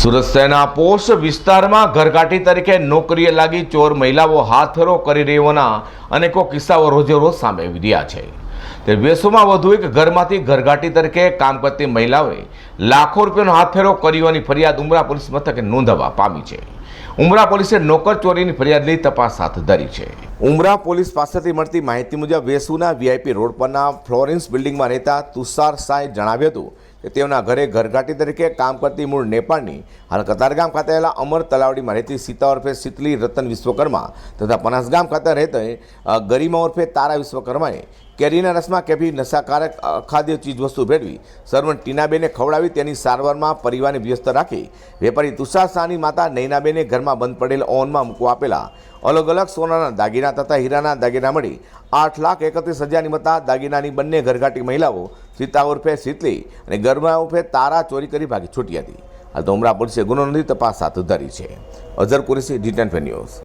સુરત શહેરના પોસ્ટ વિસ્તારમાં ઘરઘાટી તરીકે નોકરીએ લાગી ચોર મહિલાઓ હાથફેરો કરી રહેવાના અનેકો કિસ્સાઓ રોજે રોજ સામે આવી રહ્યા છે। તે વેસુમાં વધુ એક ઘરમાંથી ઘરઘાટી તરીકે કામ કરતી મહિલાઓએ લાખો રૂપિયાનો હાથફેરો કર્યોની ફરિયાદ ઉમરા પોલીસ મથકે નોંધવા પામી છે। ઉમરા પોલીસે નોકર ચોરીની ફરિયાદ લઈ તપાસ હાથ ધરી છે। ઉમરા પોલીસ પાસેથી મળતી માહિતી મુજબ વેસુના વીઆઈપી રોડ પરના ફ્લોરેન્સ બિલ્ડિંગમાં રહેતા તુષાર શાહે જણાવ્યું હતું કે તેઓના ઘરે ઘરઘાટી તરીકે કામ કરતી મૂળ નેપાળની હાલ કતારગામ ખાતે આવેલા અમર તલાવડીમાં રહેતી સીતા ઉર્ફે શીતલી રતન વિશ્વકર્મા તથા પનાસગામ ખાતે રહેતી ગરિમા ઉર્ફે તારા વિશ્વકર્માએ કેરીના રસમાં કેફી નશાકારક અખાદ્ય ચીજવસ્તુ ભેળવી સર્વન્ટ ટીનાબેને ખવડાવી તેની સારવારમાં પરિવારને વ્યસ્ત રાખી વેપારી તુષાર શાહની માતા નૈનાબેને ઘરમાં બંધ પડેલ ઓવનમાં મૂકવા આપેલા અલગ અલગ સોનાના દાગીના તથા હીરાના દાગીના મળી 8,31,000ની મતા દાગીનાની બંને ઘરઘાટી મહિલાઓ સીતા ઉર્ફે શીતલી અને ગરમા ઉર્ફે તારા ચોરી કરી ભાગી છૂટી હતી। હાલ તો ઉમરા પોલીસે ગુનો નોંધી તપાસ હાથ ધરી છે। Azhar Qureshi, D10 news.